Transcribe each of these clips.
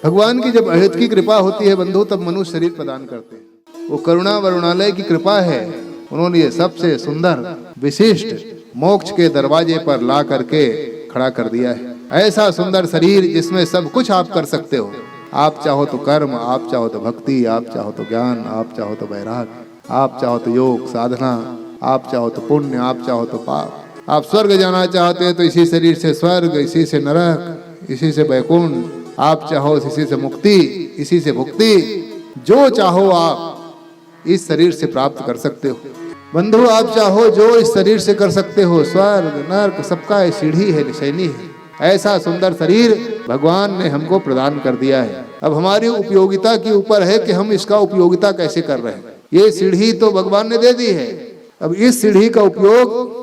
भगवान की जब अहित की कृपा होती है बंधु, तब मनुष्य शरीर प्रदान करते हैं। वो करुणा वरुणालय की कृपा है, उन्होंने ये सबसे सुंदर विशिष्ट मोक्ष के दरवाजे पर ला करके खड़ा कर दिया है। ऐसा सुंदर शरीर जिसमें सब कुछ आप कर सकते हो। आप चाहो तो कर्म, आप चाहो तो भक्ति, आप चाहो तो ज्ञान, आप चाहो तो वैराग, आप चाहो तो योग साधना, आप चाहो तो पुण्य, आप चाहो तो पाप। आप स्वर्ग जाना चाहते हैं तो इसी शरीर से स्वर्ग, इसी से नरक, इसी से वैकुंठ, आप चाहो इसी से मुक्ति, इसी से भुक्ति, जो चाहो आप इस शरीर से प्राप्त कर सकते हो। बंधु आप चाहो जो इस शरीर से कर सकते हो। स्वर्ग नरक सबका सीढ़ी है, निशानी है। ऐसा सुंदर शरीर भगवान ने हमको प्रदान कर दिया है। अब हमारी उपयोगिता के ऊपर है कि हम इसका उपयोगिता कैसे कर रहे हैं। ये सीढ़ी तो भगवान ने दे दी है, अब इस सीढ़ी का उपयोग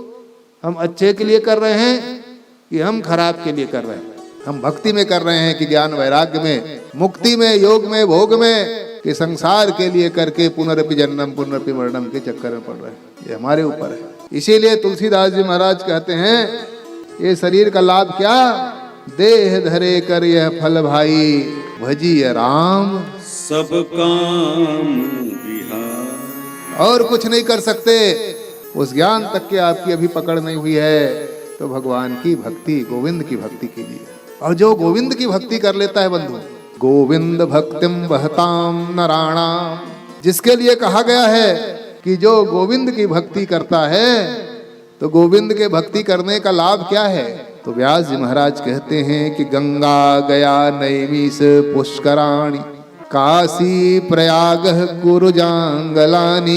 हम अच्छे के लिए कर रहे हैं कि हम खराब के लिए कर रहे हैं। हम भक्ति में कर रहे हैं कि ज्ञान वैराग्य में, मुक्ति में, योग में, भोग में, कि संसार के लिए करके पुनरपि जन्म पुनरपि मरणम के चक्कर में पड़ रहे हैं। ये हमारे ऊपर है। इसीलिए तुलसीदास जी महाराज कहते हैं ये शरीर का लाभ क्या, देह धरे कर यह फल भाई, भजिए राम सब काम विहार। और कुछ नहीं कर सकते। उस ज्ञान तक के आपकी अभी पकड़ नहीं हुई है तो भगवान की भक्ति, गोविंद की भक्ति कीजिए। और जो गोविंद की भक्ति कर लेता है बंधु, गोविंद भक्तिम वहताम नराणाम, जिसके लिए कहा गया है कि जो गोविंद की भक्ति करता है तो गोविंद के भक्ति करने का लाभ क्या है। तो व्यास जी महाराज कहते हैं कि गंगा गया नैमिष पुष्कराणि, काशी प्रयाग कुरुजांगलानि,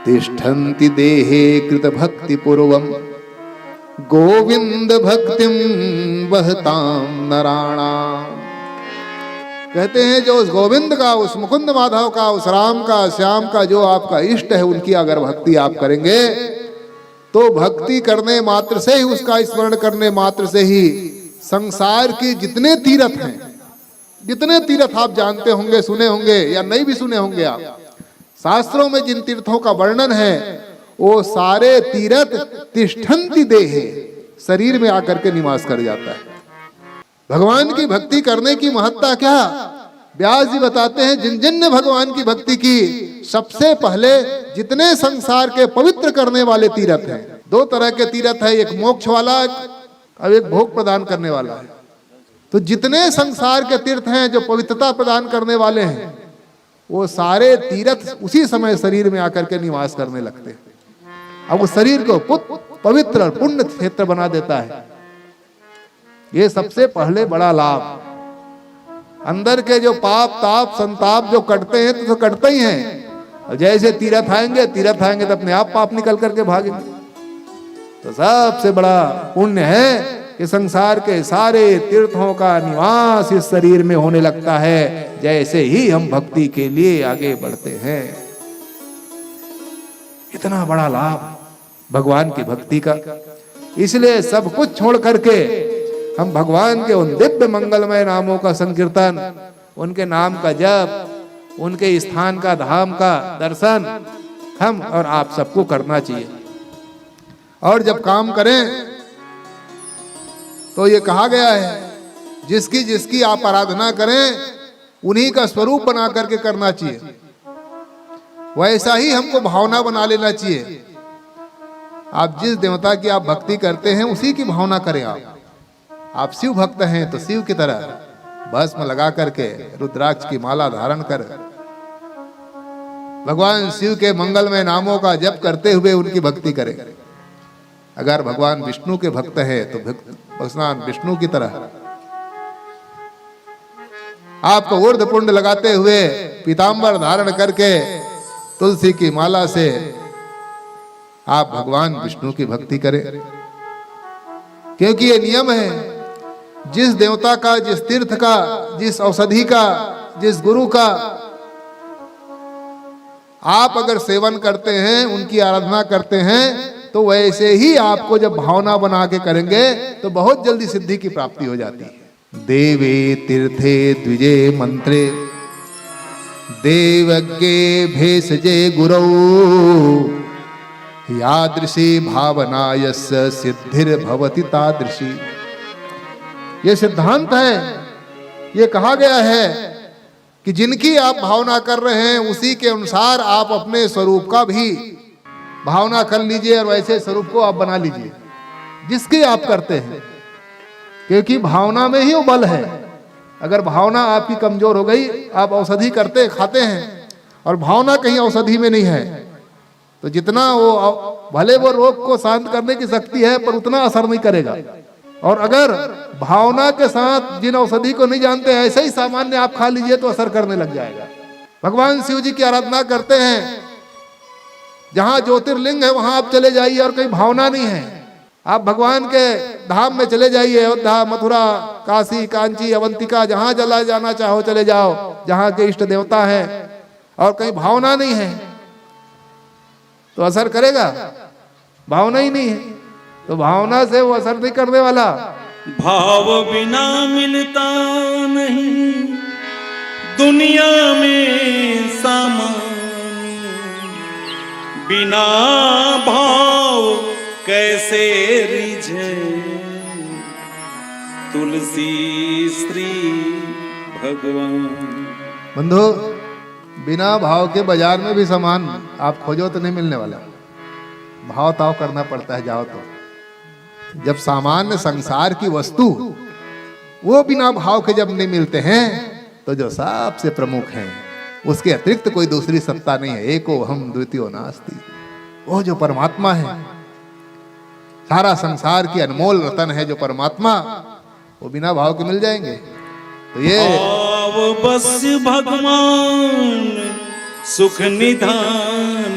तिष्ठन्ति देहे कृत भक्ति पूर्वम, गोविंद भक्तिम वहताम नराणाम। कहते हैं जो उस गोविंद का, उस मुकुंद माधव का, उस राम का, श्याम का जो आपका इष्ट है, उनकी अगर भक्ति आप करेंगे तो भक्ति करने मात्र से ही, उसका स्मरण करने मात्र से ही संसार के जितने तीर्थ हैं, जितने तीर्थ आप जानते होंगे, सुने होंगे या नहीं भी सुने होंगे आप, शास्त्रों में जिन तीर्थों का वर्णन है वो सारे तीर्थ तिष्ठन्ति देहे, शरीर में आकर के निवास कर जाता है। भगवान की भक्ति करने की महत्ता क्या, व्यास जी बताते हैं जिन जिन ने भगवान की भक्ति की, सबसे पहले जितने संसार के पवित्र करने वाले तीर्थ हैं, दो तरह के तीर्थ है, एक मोक्ष वाला और एक भोग प्रदान करने वाला है। तो जितने संसार के तीर्थ हैं जो पवित्रता प्रदान करने वाले हैं, वो सारे तीर्थ उसी समय शरीर में आकर के निवास करने लगते हैं। अब उस शरीर को पवित्र पुण्य क्षेत्र बना देता है। ये सबसे पहले बड़ा लाभ। अंदर के जो पाप ताप संताप जो कटते हैं तो कटते ही हैं। और जैसे तीर्थ आएंगे तो अपने आप पाप निकल करके भागेंगे। तो सबसे बड़ा पुण्य है कि संसार के सारे तीर्थों का निवास इस शरीर में होने लगता है जैसे ही हम भक्ति के लिए आगे बढ़ते हैं। इतना बड़ा लाभ भगवान की भक्ति का। इसलिए सब कुछ छोड़ करके हम भगवान के उन दिव्य मंगलमय नामों का संकीर्तन, उनके नाम का जप, उनके स्थान का, धाम का दर्शन हम और आप सबको करना चाहिए। और जब काम करें तो ये कहा गया है जिसकी जिसकी आप आराधना करें उन्हीं का स्वरूप बना करके करना चाहिए। वैसा ही हमको भावना बना लेना चाहिए। आप जिस देवता की आप भक्ति करते हैं उसी की भावना करें। आप शिव भक्त हैं तो शिव की तरह भस्म लगा करके, रुद्राक्ष की माला धारण कर भगवान शिव के मंगलमय नामों का जप करते हुए उनकी भक्ति करें। अगर भगवान विष्णु के भक्त है तो भगवान विष्णु की तरह आपको ऊर्ध्व पुंड लगाते हुए पीतांबर धारण करके तुलसी की माला से आप भगवान विष्णु की भक्ति करें। क्योंकि ये नियम है, जिस देवता का, जिस तीर्थ का, जिस औषधि का, जिस गुरु का आप अगर सेवन करते हैं, उनकी आराधना करते हैं, तो वैसे ही आपको जब भावना बना के करेंगे तो बहुत जल्दी सिद्धि की प्राप्ति हो जाती है। देवे तीर्थे द्विजे मंत्रे, देवज्ञे भेषजे गुरौ, यादृशी भावना यस्य सिद्धिर्भवति तादृशी। ये सिद्धांत है ये कहा गया है कि जिनकी आप भावना कर रहे हैं उसी के अनुसार आप अपने स्वरूप का भी भावना कर लीजिए और वैसे स्वरूप को आप बना लीजिए जिसकी आप करते हैं, क्योंकि भावना में ही वो बल है। अगर भावना आपकी कमजोर हो गई, आप औषधि करते खाते हैं और भावना कहीं औषधि में नहीं है, तो जितना वो भले वो रोग को शांत करने की शक्ति है पर उतना असर नहीं करेगा। और अगर भावना के साथ जिन औषधि को नहीं जानते ऐसे ही सामान्य आप खा लीजिए तो असर करने लग जाएगा। भगवान शिव जी की आराधना करते हैं, जहां ज्योतिर्लिंग है वहां आप चले जाइए और कोई भावना नहीं है, आप भगवान के धाम में चले जाइए, अयोध्या, मथुरा, काशी, कांची, अवंतिका, जहां चला जाना चाहो चले जाओ, जहां के इष्ट देवता है और कहीं भावना नहीं है तो असर करेगा? भावना ही नहीं है तो भावना से वो असर नहीं करने वाला। भाव बिना मिलता नहीं दुनिया में सामान, बिना भाव कैसे रिझे तुलसी स्त्री भगवान। बंधु, बिना भाव के बाजार में भी सामान आप खोजो तो नहीं मिलने वाला, भाव ताव करना पड़ता है जाओ तो। जब सामान्य संसार की वस्तु वो बिना भाव के जब नहीं मिलते हैं तो जो सबसे प्रमुख हैं उसके अतिरिक्त कोई दूसरी सत्ता नहीं है। एको हम द्वितीयो नास्ति, वो जो परमात्मा है, सारा संसार की अनमोल रतन है जो परमात्मा, वो बिना भाव के मिल जाएंगे। तो ये भाव बस भगवान सुख निधान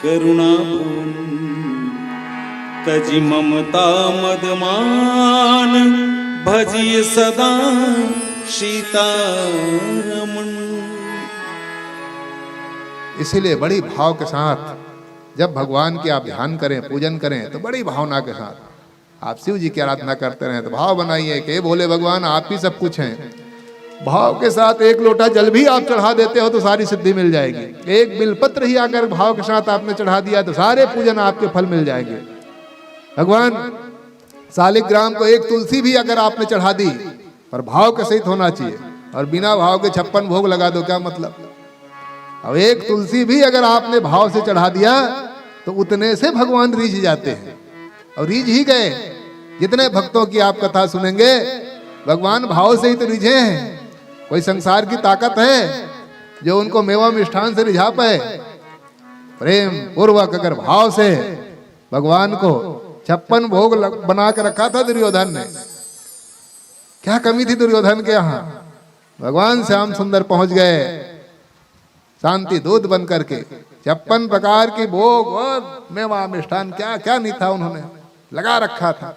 करुणा तजी ममता मदमान भजिए सदा सीतारमण। इसीलिए बड़ी भाव के साथ जब भगवान की आप ध्यान करें, पूजन करें तो बड़ी भावना के साथ आप शिव जी की आराधना करते रहें। तो भाव बनाइए कि बोले भगवान आप ही सब कुछ हैं। भाव के साथ एक लोटा जल भी आप चढ़ा देते हो तो सारी सिद्धि मिल जाएगी। एक बिलपत्र ही अगर भाव के साथ आपने चढ़ा दिया तो सारे पूजन आपके फल मिल जाएंगे। भगवान शालिग्राम को एक तुलसी भी अगर आपने चढ़ा दी, पर भाव के सहित होना चाहिए, और बिना भाव के 56 भोग लगा दो क्या मतलब। अब एक तुलसी भी अगर आपने भाव से चढ़ा दिया तो उतने से भगवान रीझ जाते हैं, और रीझ ही गए। जितने भक्तों की आप कथा सुनेंगे भगवान भाव से ही तो रिझे हैं। कोई संसार की ताकत है जो उनको मेवा मिष्ठान से रिझा पाए? प्रेम पूर्वक अगर भाव से भगवान को 56 भोग बना के रखा था दुर्योधन ने। क्या कमी थी दुर्योधन के यहाँ? भगवान श्याम सुंदर पहुंच गए शांति दूत बन करके। 56 प्रकार की भोग और मेवा मिष्ठान क्या क्या नहीं था, उन्होंने लगा रखा था।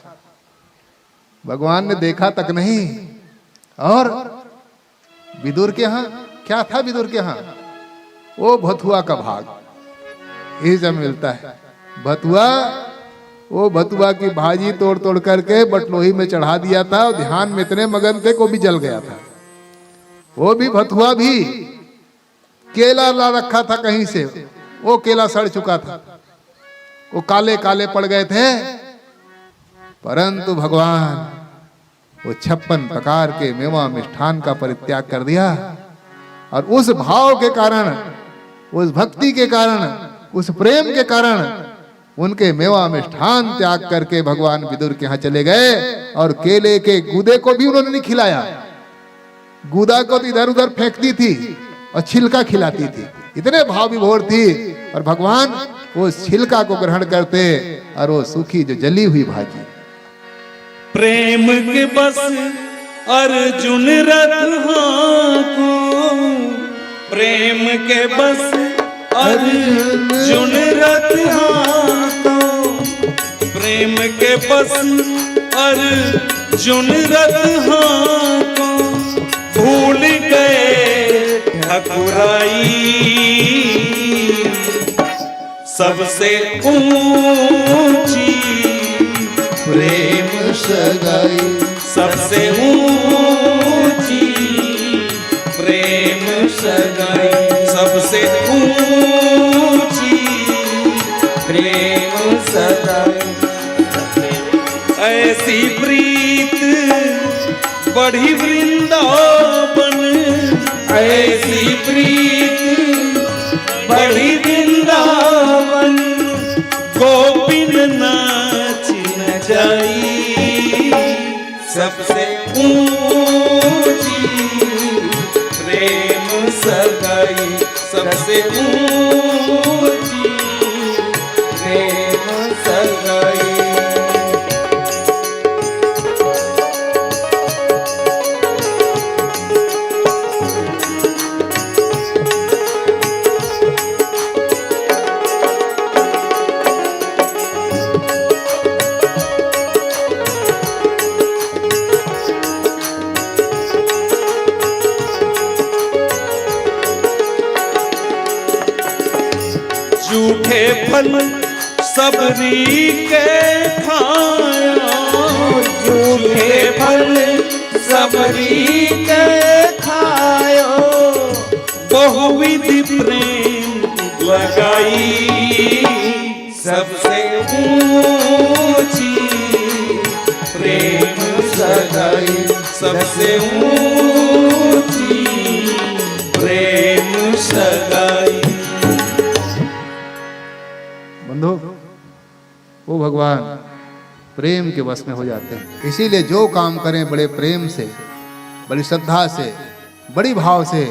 भगवान ने देखा तक नहीं। और विदुर के यहाँ क्या था? विदुर के यहाँ वो भथुआ का भाग ये जब मिलता है। भथुआ, वो भथुआ की भाजी तोड़ तोड़ करके बटलोही में चढ़ा दिया था। ध्यान में इतने मगन थे को भी जल गया था। वो भी भथुआ भी केला ला रखा था कहीं से, वो केला सड़ चुका था, वो काले काले पड़ गए थे। परंतु भगवान वो 56 प्रकार के मेवा मिष्ठान का परित्याग कर दिया, और उस भाव के कारण, उस भक्ति के कारण, उस प्रेम के कारण उनके मेवा मिष्ठान त्याग करके भगवान विदुर के यहाँ चले गए। और केले के गूदे को भी उन्होंने नहीं खिलाया। गूदा को तो इधर उधर फेंकती थी और छिलका खिलाती थी, इतने भाव विभोर थी। और भगवान वो छिलका को ग्रहण करते और वो सूखी जो जली हुई भाजी। प्रेम के बस अर्जुन रथ को, प्रेम के बस अर्जुन रथ को, प्रेम के बस अर्जुन रथ को, भूल गए ठकुराई सबसे ऊंची प्रेम सगाई, सबसे ऊंची प्रेम सगाई, सबसे ऊंची प्रेम सगाई। ऐसी प्रीत बढ़ी वृंदावन सबसे ऊंची प्रेम सगाई, सबसे ऊंची प्रेम सगाई। झूठे फल सबरी के खाया, झूठे फल सबरी के खायो, बहुविधि प्रेम लगाई, सबसे ऊंची प्रेम सगाई, सबसे ऊंची प्रेम सगाई। बंधु, वो भगवान प्रेम के वश में हो जाते हैं। इसीलिए जो काम करें बड़े प्रेम से, बड़ी श्रद्धा से, बड़ी भाव से,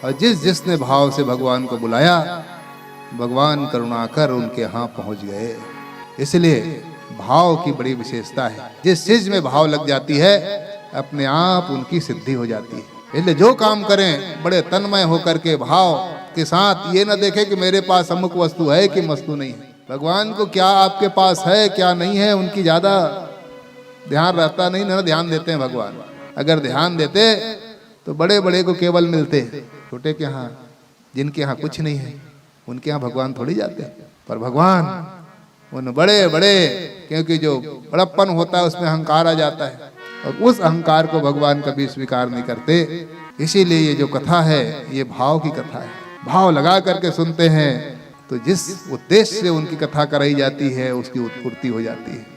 और जिसने भाव से भगवान को बुलाया, भगवान करुणा कर उनके यहाँ पहुंच गए। इसलिए भाव की बड़ी विशेषता है। जिस चीज में भाव लग जाती है अपने आप उनकी सिद्धि हो जाती है। इसलिए जो काम करें बड़े तन्मय होकर के भाव के साथ, ये ना देखें कि मेरे पास अमुक वस्तु है कि वस्तु नहीं है। भगवान को क्या आपके पास है क्या नहीं है उनकी ज्यादा ध्यान रहता नहीं ना, ध्यान देते हैं भगवान। अगर ध्यान देते तो बड़े बड़े को केवल मिलते, छोटे के यहाँ जिनके यहाँ कुछ नहीं है उनके यहाँ भगवान थोड़ी जाते हैं। पर भगवान उन बड़े बड़े, क्योंकि जो बड़प्पन होता है उसमें अहंकार आ जाता है, और उस अहंकार को भगवान कभी स्वीकार नहीं करते। इसीलिए ये जो कथा है ये भाव की कथा है। भाव लगा करके सुनते हैं तो जिस उद्देश्य से उनकी कथा कराई जाती है उसकी उत्पूर्ति हो जाती है।